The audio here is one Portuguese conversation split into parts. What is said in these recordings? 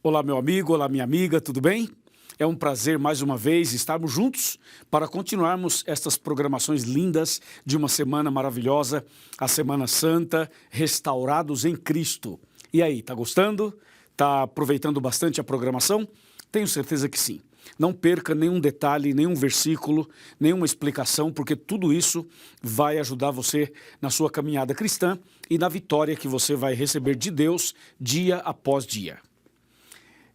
Olá, meu amigo, olá, minha amiga, tudo bem? É um prazer, mais uma vez, estarmos juntos para continuarmos estas programações lindas de uma semana maravilhosa, a Semana Santa, restaurados em Cristo. E aí, tá gostando? Tá aproveitando bastante a programação? Tenho certeza que sim. Não perca nenhum detalhe, nenhum versículo, nenhuma explicação, porque tudo isso vai ajudar você na sua caminhada cristã e na vitória que você vai receber de Deus dia após dia.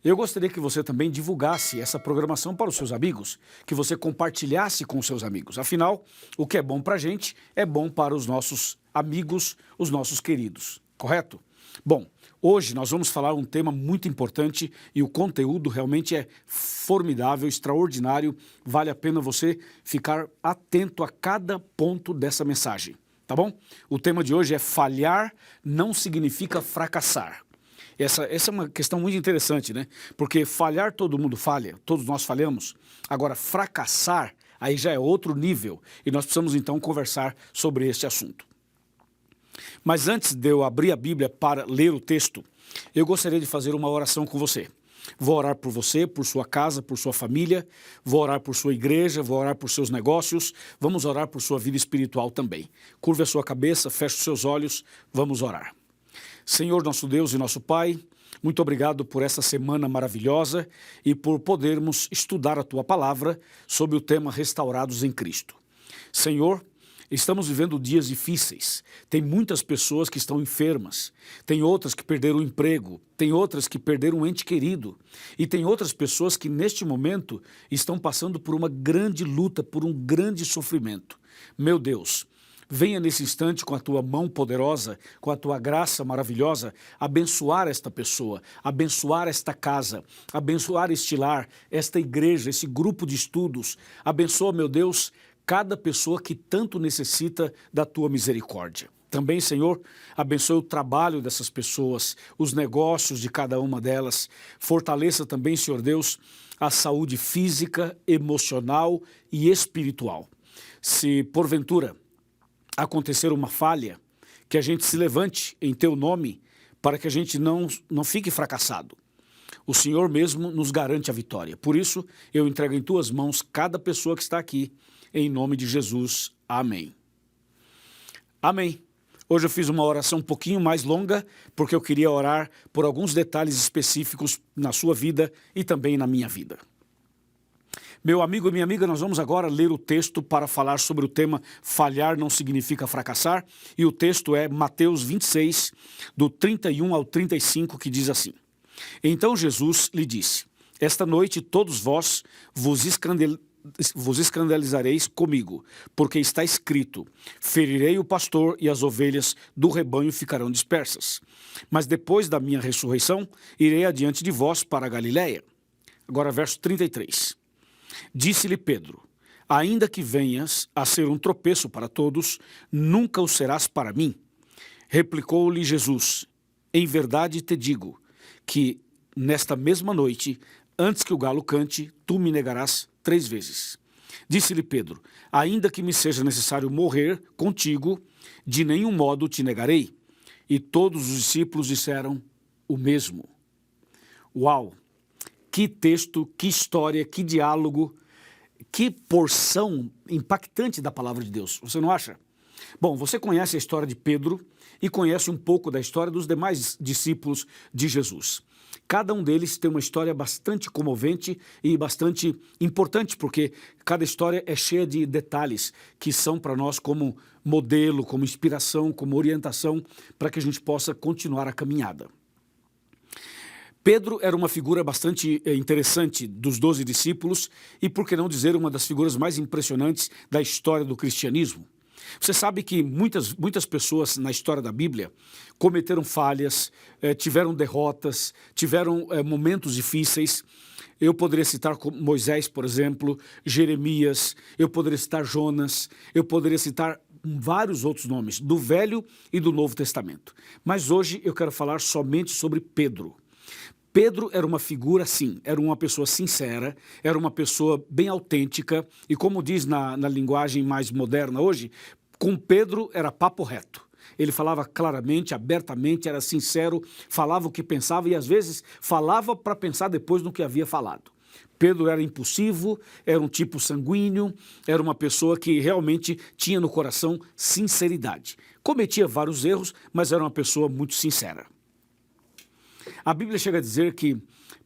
Eu gostaria que você também divulgasse essa programação para os seus amigos, que você compartilhasse com os seus amigos. Afinal, o que é bom para a gente é bom para os nossos amigos, os nossos queridos, correto? Bom, hoje nós vamos falar um tema muito importante e o conteúdo realmente é formidável, extraordinário. Vale a pena você ficar atento a cada ponto dessa mensagem, tá bom? O tema de hoje é falhar não significa fracassar. Essa é uma questão muito interessante, né? Porque falhar todo mundo falha, todos nós falhamos. Agora, fracassar, aí já é outro nível. E nós precisamos então conversar sobre este assunto. Mas antes de eu abrir a Bíblia para ler o texto, eu gostaria de fazer uma oração com você. Vou orar por você, por sua casa, por sua família, vou orar por sua igreja, vou orar por seus negócios, vamos orar por sua vida espiritual também. Curva a sua cabeça, feche os seus olhos, vamos orar. Senhor, nosso Deus e nosso Pai, muito obrigado por essa semana maravilhosa e por podermos estudar a Tua Palavra sobre o tema Restaurados em Cristo. Senhor, estamos vivendo dias difíceis, tem muitas pessoas que estão enfermas, tem outras que perderam o emprego, tem outras que perderam um ente querido e tem outras pessoas que neste momento estão passando por uma grande luta, por um grande sofrimento. Meu Deus, venha nesse instante com a tua mão poderosa, com a tua graça maravilhosa, abençoar esta pessoa, abençoar esta casa, abençoar este lar, esta igreja, esse grupo de estudos. Abençoa, meu Deus, cada pessoa que tanto necessita da tua misericórdia. Também, Senhor, abençoe o trabalho dessas pessoas, os negócios de cada uma delas. Fortaleça também, Senhor Deus, a saúde física, emocional e espiritual. Se, porventura, acontecer uma falha, que a gente se levante em Teu nome para que a gente não fique fracassado. O Senhor mesmo nos garante a vitória. Por isso, eu entrego em Tuas mãos cada pessoa que está aqui, em nome de Jesus. Amém. Amém. Hoje eu fiz uma oração um pouquinho mais longa, porque eu queria orar por alguns detalhes específicos na sua vida e também na minha vida. Meu amigo e minha amiga, nós vamos agora ler o texto para falar sobre o tema falhar não significa fracassar. E o texto é Mateus 26, do 31 ao 35, que diz assim: Então Jesus lhe disse: Esta noite todos vós vos vos escandalizareis comigo, porque está escrito, ferirei o pastor e as ovelhas do rebanho ficarão dispersas. Mas depois da minha ressurreição, irei adiante de vós para a Galiléia. Agora verso 33. Disse-lhe Pedro, ainda que venhas a ser um tropeço para todos, nunca o serás para mim. Replicou-lhe Jesus, em verdade te digo, que nesta mesma noite, antes que o galo cante, tu me negarás 3 vezes. Disse-lhe Pedro, ainda que me seja necessário morrer contigo, de nenhum modo te negarei. E todos os discípulos disseram o mesmo. Uau! Que texto, que história, que diálogo, que porção impactante da palavra de Deus, você não acha? Bom, você conhece a história de Pedro e conhece um pouco da história dos demais discípulos de Jesus. Cada um deles tem uma história bastante comovente e bastante importante, porque cada história é cheia de detalhes que são para nós como modelo, como inspiração, como orientação, para que a gente possa continuar a caminhada. Pedro era uma figura bastante interessante dos 12 discípulos e, por que não dizer, uma das figuras mais impressionantes da história do cristianismo. Você sabe que muitas pessoas na história da Bíblia cometeram falhas, tiveram derrotas, tiveram momentos difíceis. Eu poderia citar Moisés, por exemplo, Jeremias, eu poderia citar Jonas, eu poderia citar vários outros nomes, do Velho e do Novo Testamento. Mas hoje eu quero falar somente sobre Pedro. Pedro era uma figura, sim, era uma pessoa sincera, era uma pessoa bem autêntica e, como diz na linguagem mais moderna hoje, com Pedro era papo reto. Ele falava claramente, abertamente, era sincero, falava o que pensava e às vezes falava para pensar depois no que havia falado. Pedro era impulsivo, era um tipo sanguíneo, era uma pessoa que realmente tinha no coração sinceridade. Cometia vários erros, mas era uma pessoa muito sincera. A Bíblia chega a dizer que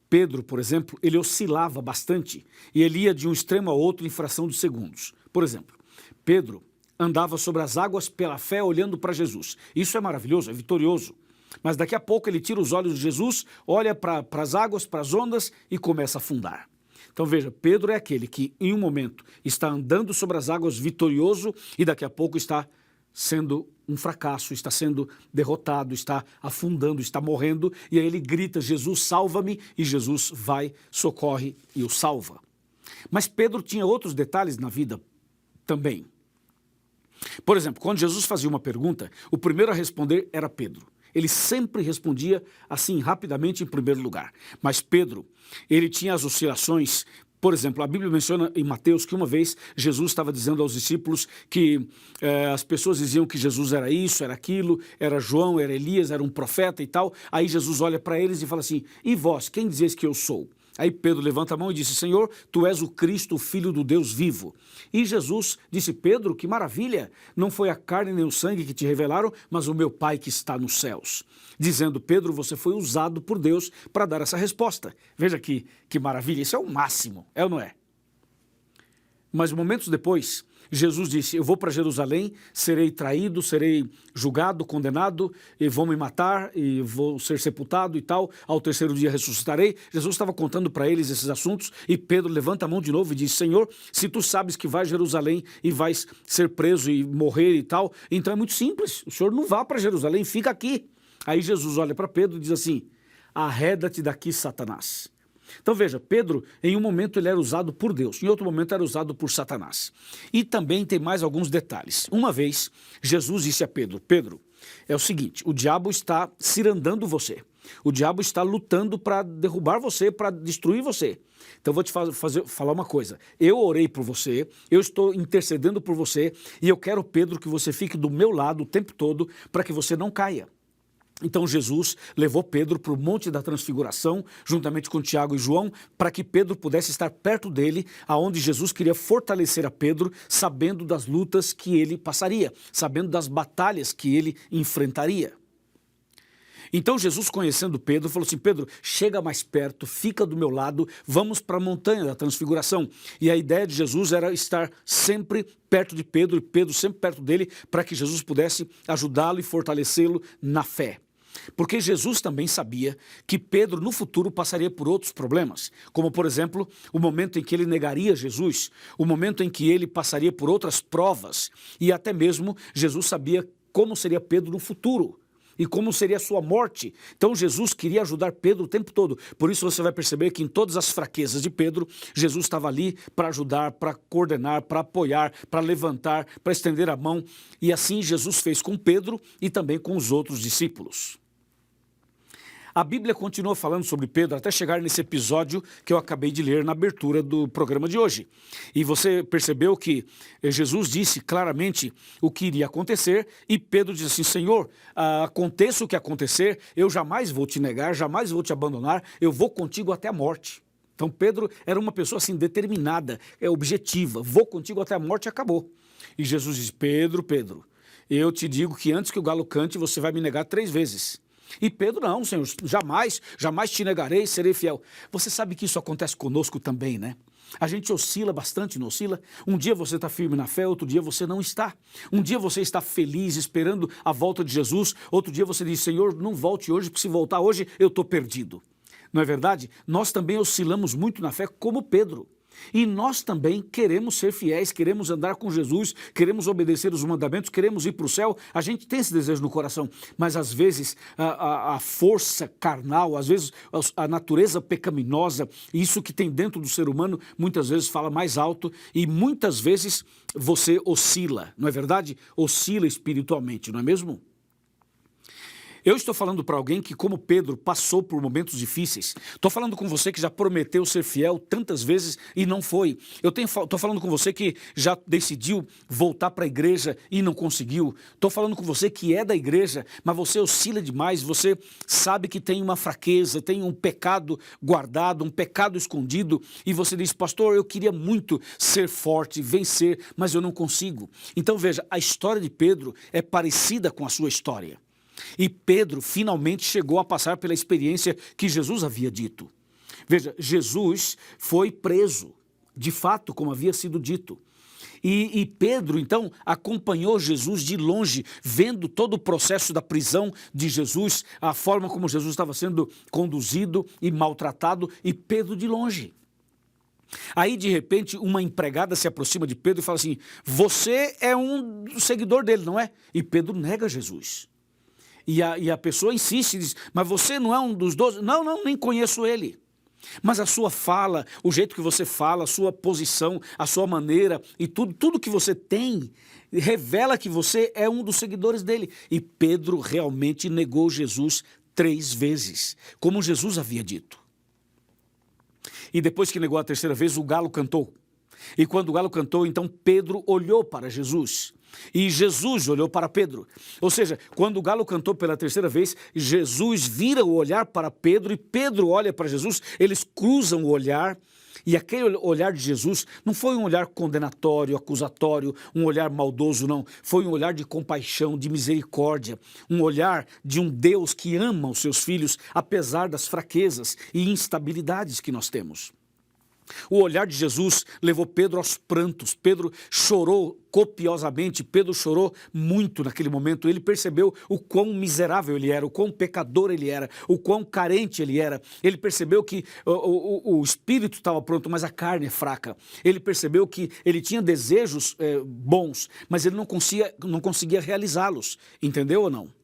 Pedro, por exemplo, ele oscilava bastante e ele ia de um extremo ao outro em fração de segundos. Por exemplo, Pedro andava sobre as águas pela fé olhando para Jesus. Isso é maravilhoso, é vitorioso. Mas daqui a pouco ele tira os olhos de Jesus, olha para as águas, para as ondas e começa a afundar. Então veja, Pedro é aquele que em um momento está andando sobre as águas vitorioso e daqui a pouco está sendo um fracasso, está sendo derrotado, está afundando, está morrendo, e aí ele grita, Jesus, salva-me, e Jesus vai, socorre e o salva. Mas Pedro tinha outros detalhes na vida também. Por exemplo, quando Jesus fazia uma pergunta, o primeiro a responder era Pedro. Ele sempre respondia assim, rapidamente, em primeiro lugar. Mas Pedro, ele tinha as oscilações. Por exemplo, a Bíblia menciona em Mateus que uma vez Jesus estava dizendo aos discípulos que as pessoas diziam que Jesus era isso, era aquilo, era João, era Elias, era um profeta e tal. Aí Jesus olha para eles e fala assim, e vós, quem dizeis que eu sou? Aí Pedro levanta a mão e disse, Senhor, tu és o Cristo, o Filho do Deus vivo. E Jesus disse, Pedro, que maravilha, não foi a carne nem o sangue que te revelaram, mas o meu Pai que está nos céus. Dizendo, Pedro, você foi usado por Deus para dar essa resposta. Veja que maravilha, isso é o máximo, é ou não é? Mas momentos depois, Jesus disse, eu vou para Jerusalém, serei traído, serei julgado, condenado, e vão me matar, e vou ser sepultado e tal, ao terceiro dia ressuscitarei. Jesus estava contando para eles esses assuntos, e Pedro levanta a mão de novo e diz, Senhor, se tu sabes que vais a Jerusalém e vais ser preso e morrer e tal, então é muito simples, o Senhor não vá para Jerusalém, fica aqui. Aí Jesus olha para Pedro e diz assim, arreda-te daqui, Satanás. Então veja, Pedro, em um momento ele era usado por Deus, em outro momento era usado por Satanás. E também tem mais alguns detalhes. Uma vez, Jesus disse a Pedro, Pedro, é o seguinte, o diabo está cirandando você. O diabo está lutando para derrubar você, para destruir você. Então vou te falar uma coisa, eu orei por você, eu estou intercedendo por você e eu quero, Pedro, que você fique do meu lado o tempo todo para que você não caia. Então Jesus levou Pedro para o Monte da Transfiguração, juntamente com Tiago e João, para que Pedro pudesse estar perto dele, aonde Jesus queria fortalecer a Pedro, sabendo das lutas que ele passaria, sabendo das batalhas que ele enfrentaria. Então Jesus, conhecendo Pedro, falou assim, Pedro, chega mais perto, fica do meu lado, vamos para a Montanha da Transfiguração. E a ideia de Jesus era estar sempre perto de Pedro, e Pedro sempre perto dele, para que Jesus pudesse ajudá-lo e fortalecê-lo na fé. Porque Jesus também sabia que Pedro no futuro passaria por outros problemas, como por exemplo, o momento em que ele negaria Jesus, o momento em que ele passaria por outras provas, e até mesmo Jesus sabia como seria Pedro no futuro e como seria a sua morte. Então Jesus queria ajudar Pedro o tempo todo. Por isso você vai perceber que em todas as fraquezas de Pedro, Jesus estava ali para ajudar, para coordenar, para apoiar, para levantar, para estender a mão. E assim Jesus fez com Pedro e também com os outros discípulos. A Bíblia continua falando sobre Pedro até chegar nesse episódio que eu acabei de ler na abertura do programa de hoje. E você percebeu que Jesus disse claramente o que iria acontecer e Pedro disse assim, Senhor, aconteça o que acontecer, eu jamais vou te negar, jamais vou te abandonar, eu vou contigo até a morte. Então Pedro era uma pessoa assim determinada, objetiva, vou contigo até a morte e acabou. E Jesus disse, Pedro, eu te digo que antes que o galo cante você vai me negar 3 vezes. E Pedro, não, Senhor, jamais te negarei, serei fiel. Você sabe que isso acontece conosco também, né? A gente oscila bastante, não oscila? Um dia você está firme na fé, outro dia você não está. Um dia você está feliz, esperando a volta de Jesus, outro dia você diz, Senhor, não volte hoje, porque se voltar hoje eu estou perdido. Não é verdade? Nós também oscilamos muito na fé, como Pedro. E nós também queremos ser fiéis, queremos andar com Jesus, queremos obedecer os mandamentos, queremos ir para o céu. A gente tem esse desejo no coração, mas às vezes a força carnal, às vezes a natureza pecaminosa, isso que tem dentro do ser humano, muitas vezes fala mais alto e muitas vezes você oscila, não é verdade? Oscila espiritualmente, não é mesmo? Eu estou falando para alguém que, como Pedro, passou por momentos difíceis. Estou falando com você que já prometeu ser fiel tantas vezes e não foi. Estou falando com você que já decidiu voltar para a igreja e não conseguiu. Estou falando com você que é da igreja, mas você oscila demais, você sabe que tem uma fraqueza, tem um pecado guardado, um pecado escondido, e você diz, pastor, eu queria muito ser forte, vencer, mas eu não consigo. Então veja, a história de Pedro é parecida com a sua história. E Pedro finalmente chegou a passar pela experiência que Jesus havia dito. Veja, Jesus foi preso, de fato, como havia sido dito. E Pedro, então, acompanhou Jesus de longe, vendo todo o processo da prisão de Jesus, a forma como Jesus estava sendo conduzido e maltratado, e Pedro de longe. Aí, de repente, uma empregada se aproxima de Pedro e fala assim, você é um seguidor dele, não é? E Pedro nega Jesus. E a pessoa insiste e diz, mas você não é um dos 12? Não, nem conheço ele. Mas a sua fala, o jeito que você fala, a sua posição, a sua maneira e tudo que você tem, revela que você é um dos seguidores dele. E Pedro realmente negou Jesus 3 vezes, como Jesus havia dito. E depois que negou a 3ª vez, o galo cantou. E quando o galo cantou, então Pedro olhou para Jesus. E Jesus olhou para Pedro. Ou seja, quando o galo cantou pela 3ª vez, Jesus vira o olhar para Pedro e Pedro olha para Jesus, eles cruzam o olhar. E aquele olhar de Jesus não foi um olhar condenatório, acusatório, um olhar maldoso, não. Foi um olhar de compaixão, de misericórdia, um olhar de um Deus que ama os seus filhos, apesar das fraquezas e instabilidades que nós temos. O olhar de Jesus levou Pedro aos prantos. Pedro chorou copiosamente, Pedro chorou muito naquele momento. Ele percebeu o quão miserável ele era, o quão pecador ele era, o quão carente ele era. Ele percebeu que o espírito estava pronto, mas a carne é fraca. Ele percebeu que ele tinha desejos bons, mas ele não conseguia realizá-los. Entendeu ou não?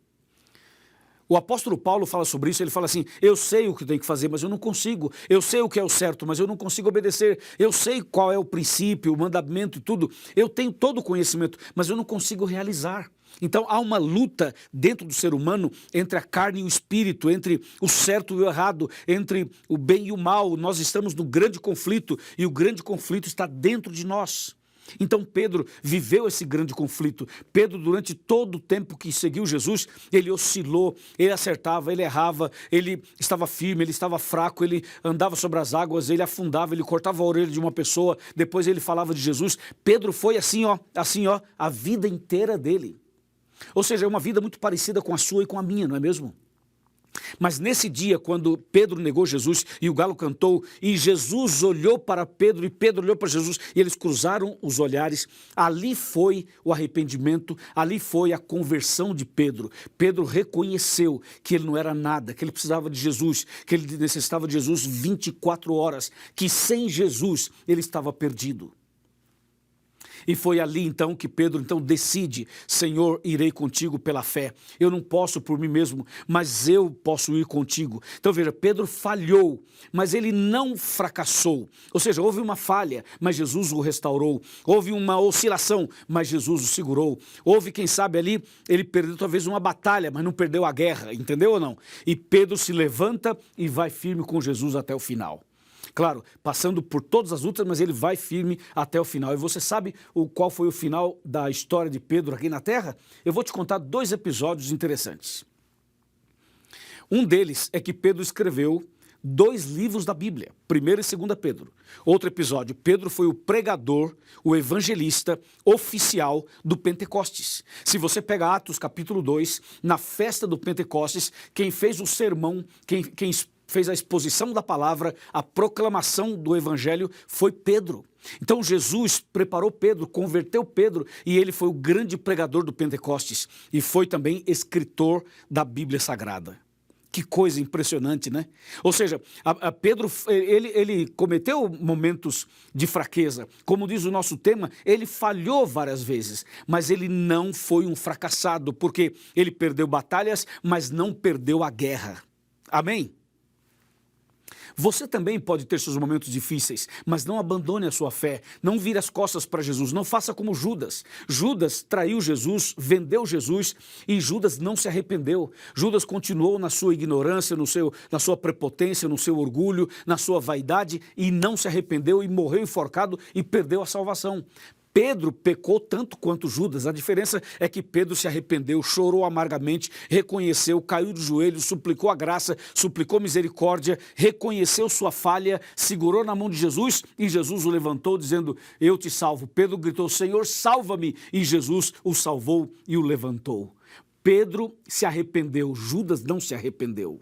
O apóstolo Paulo fala sobre isso, ele fala assim, eu sei o que tenho que fazer, mas eu não consigo. Eu sei o que é o certo, mas eu não consigo obedecer. Eu sei qual é o princípio, o mandamento e tudo. Eu tenho todo o conhecimento, mas eu não consigo realizar. Então há uma luta dentro do ser humano entre a carne e o espírito, entre o certo e o errado, entre o bem e o mal. Nós estamos no grande conflito e o grande conflito está dentro de nós. Então Pedro viveu esse grande conflito. Pedro, durante todo o tempo que seguiu Jesus, ele oscilou, ele acertava, ele errava, ele estava firme, ele estava fraco, ele andava sobre as águas, ele afundava, ele cortava a orelha de uma pessoa, depois ele falava de Jesus. Pedro foi assim, ó, a vida inteira dele. Ou seja, é uma vida muito parecida com a sua e com a minha, não é mesmo? Mas nesse dia, quando Pedro negou Jesus e o galo cantou, e Jesus olhou para Pedro e Pedro olhou para Jesus, e eles cruzaram os olhares, ali foi o arrependimento, ali foi a conversão de Pedro. Pedro reconheceu que ele não era nada, que ele precisava de Jesus, que ele necessitava de Jesus 24 horas, que sem Jesus ele estava perdido. E foi ali então que Pedro decide: Senhor, irei contigo pela fé. Eu não posso por mim mesmo, mas eu posso ir contigo. Então veja, Pedro falhou, mas ele não fracassou. Ou seja, houve uma falha, mas Jesus o restaurou. Houve uma oscilação, mas Jesus o segurou. Houve, quem sabe ali, ele perdeu talvez uma batalha, mas não perdeu a guerra, entendeu ou não? E Pedro se levanta e vai firme com Jesus até o final. Claro, passando por todas as lutas, mas ele vai firme até o final. E você sabe qual foi o final da história de Pedro aqui na Terra? Eu vou te contar 2 episódios interessantes. Um deles é que Pedro escreveu 2 livros da Bíblia, 1º e 2º Pedro. Outro episódio, Pedro foi o pregador, o evangelista oficial do Pentecostes. Se você pega Atos capítulo 2, na festa do Pentecostes, quem fez o sermão, quem fez a exposição da palavra, a proclamação do evangelho, foi Pedro. Então Jesus preparou Pedro, converteu Pedro, e ele foi o grande pregador do Pentecostes e foi também escritor da Bíblia Sagrada. Que coisa impressionante, né? Ou seja, Pedro, ele cometeu momentos de fraqueza. Como diz o nosso tema, ele falhou várias vezes, mas ele não foi um fracassado, porque ele perdeu batalhas, mas não perdeu a guerra. Amém? Você também pode ter seus momentos difíceis, mas não abandone a sua fé, não vire as costas para Jesus, não faça como Judas. Judas traiu Jesus, vendeu Jesus e Judas não se arrependeu. Judas continuou na sua ignorância, na sua prepotência, no seu orgulho, na sua vaidade e não se arrependeu e morreu enforcado e perdeu a salvação. Pedro pecou tanto quanto Judas. A diferença é que Pedro se arrependeu, chorou amargamente, reconheceu, caiu de joelhos, suplicou a graça, suplicou misericórdia, reconheceu sua falha, segurou na mão de Jesus e Jesus o levantou dizendo: eu te salvo. Pedro gritou: Senhor, salva-me, e Jesus o salvou e o levantou. Pedro se arrependeu, Judas não se arrependeu.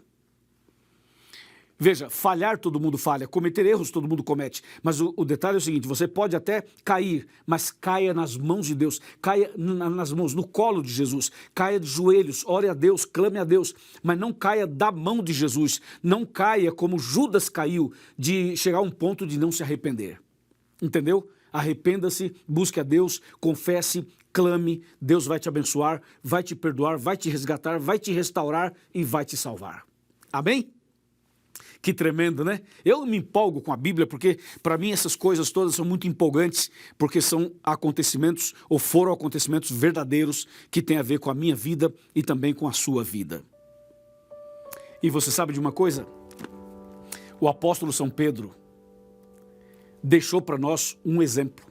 Veja, falhar todo mundo falha, cometer erros todo mundo comete, mas o detalhe é o seguinte: você pode até cair, mas caia nas mãos de Deus, caia nas mãos, no colo de Jesus, caia de joelhos, ore a Deus, clame a Deus, mas não caia da mão de Jesus, não caia como Judas caiu, de chegar a um ponto de não se arrepender, entendeu? Arrependa-se, busque a Deus, confesse, clame, Deus vai te abençoar, vai te perdoar, vai te resgatar, vai te restaurar e vai te salvar. Amém? Que tremendo, né? Eu me empolgo com a Bíblia porque, para mim, essas coisas todas são muito empolgantes, porque são acontecimentos, ou foram acontecimentos verdadeiros, que têm a ver com a minha vida e também com a sua vida. E você sabe de uma coisa? O apóstolo São Pedro deixou para nós um exemplo,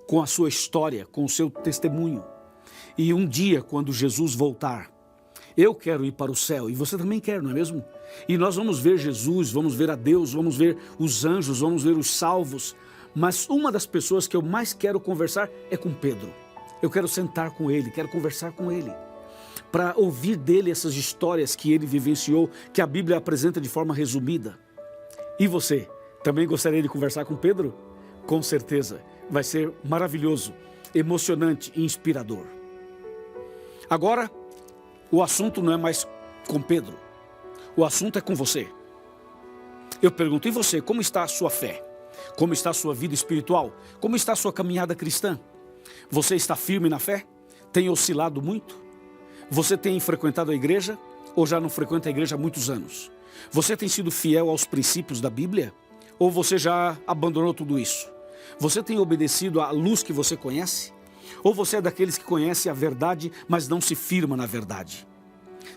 com a sua história, com o seu testemunho. E um dia, quando Jesus voltar, eu quero ir para o céu, e você também quer, não é mesmo? E nós vamos ver Jesus, vamos ver a Deus, vamos ver os anjos, vamos ver os salvos. Mas uma das pessoas que eu mais quero conversar é com Pedro. Eu quero sentar com ele, quero conversar com ele, para ouvir dele essas histórias que ele vivenciou, que a Bíblia apresenta de forma resumida. E você, também gostaria de conversar com Pedro? Com certeza, vai ser maravilhoso, emocionante e inspirador. Agora, o assunto não é mais com Pedro, o assunto é com você. Eu pergunto, e você, como está a sua fé? Como está a sua vida espiritual? Como está a sua caminhada cristã? Você está firme na fé? Tem oscilado muito? Você tem frequentado a igreja ou já não frequenta a igreja há muitos anos? Você tem sido fiel aos princípios da Bíblia? Ou você já abandonou tudo isso? Você tem obedecido à luz que você conhece? Ou você é daqueles que conhece a verdade, mas não se firma na verdade?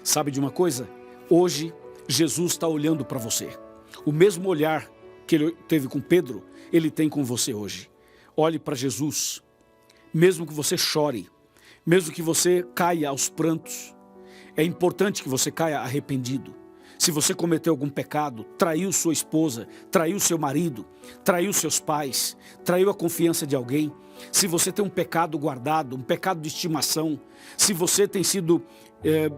Sabe de uma coisa? Hoje, Jesus está olhando para você. O mesmo olhar que ele teve com Pedro, ele tem com você hoje. Olhe para Jesus. Mesmo que você chore, mesmo que você caia aos prantos, é importante que você caia arrependido. Se você cometeu algum pecado, traiu sua esposa, traiu seu marido, traiu seus pais, traiu a confiança de alguém, se você tem um pecado guardado, um pecado de estimação, se você tem sido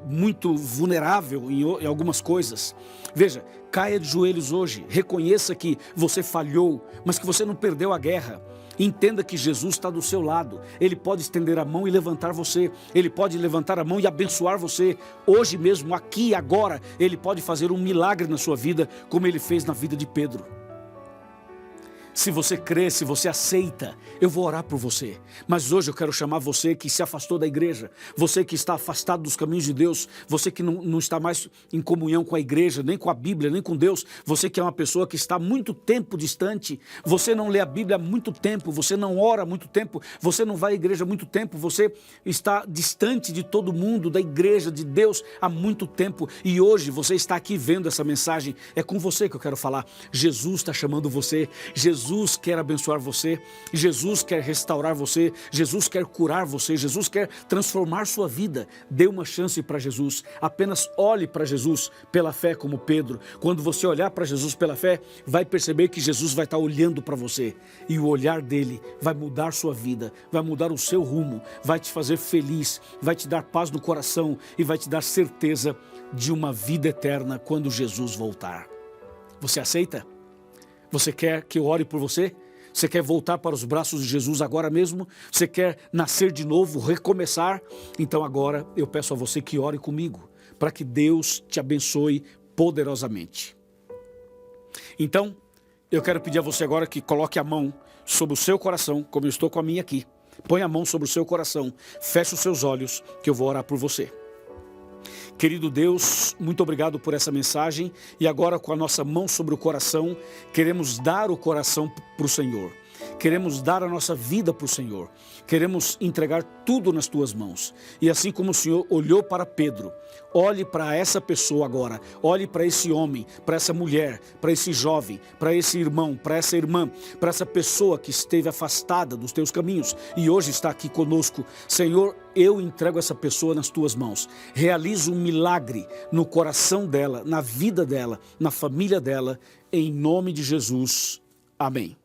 muito vulnerável em algumas coisas, veja, caia de joelhos hoje, reconheça que você falhou, mas que você não perdeu a guerra. Entenda que Jesus está do seu lado. Ele pode estender a mão e levantar você. Ele pode levantar a mão e abençoar você. Hoje mesmo, aqui e agora, Ele pode fazer um milagre na sua vida, como Ele fez na vida de Pedro. Se você crê, se você aceita, eu vou orar por você. Mas hoje eu quero chamar você que se afastou da igreja, você que está afastado dos caminhos de Deus, você que não está mais em comunhão com a igreja, nem com a Bíblia, nem com Deus, você que é uma pessoa que está há muito tempo distante, você não lê a Bíblia há muito tempo, você não ora há muito tempo, você não vai à igreja há muito tempo, você está distante de todo mundo, da igreja, de Deus há muito tempo, e hoje você está aqui vendo essa mensagem, é com você que eu quero falar. Jesus está chamando você, Jesus quer abençoar você, Jesus quer restaurar você, Jesus quer curar você, Jesus quer transformar sua vida. Dê uma chance para Jesus, apenas olhe para Jesus pela fé como Pedro. Quando você olhar para Jesus pela fé, vai perceber que Jesus vai estar olhando para você e o olhar dele vai mudar sua vida, vai mudar o seu rumo, vai te fazer feliz, vai te dar paz no coração e vai te dar certeza de uma vida eterna quando Jesus voltar. Você aceita? Você quer que eu ore por você? Você quer voltar para os braços de Jesus agora mesmo? Você quer nascer de novo, recomeçar? Então agora eu peço a você que ore comigo, para que Deus te abençoe poderosamente. Então, eu quero pedir a você agora que coloque a mão sobre o seu coração, como eu estou com a minha aqui. Põe a mão sobre o seu coração, feche os seus olhos, que eu vou orar por você. Querido Deus, muito obrigado por essa mensagem e agora com a nossa mão sobre o coração, queremos dar o coração para o Senhor. Queremos dar a nossa vida para o Senhor. Queremos entregar tudo nas tuas mãos. E assim como o Senhor olhou para Pedro, olhe para essa pessoa agora. Olhe para esse homem, para essa mulher, para esse jovem, para esse irmão, para essa irmã, para essa pessoa que esteve afastada dos teus caminhos e hoje está aqui conosco. Senhor, eu entrego essa pessoa nas tuas mãos. Realiza um milagre no coração dela, na vida dela, na família dela. Em nome de Jesus. Amém.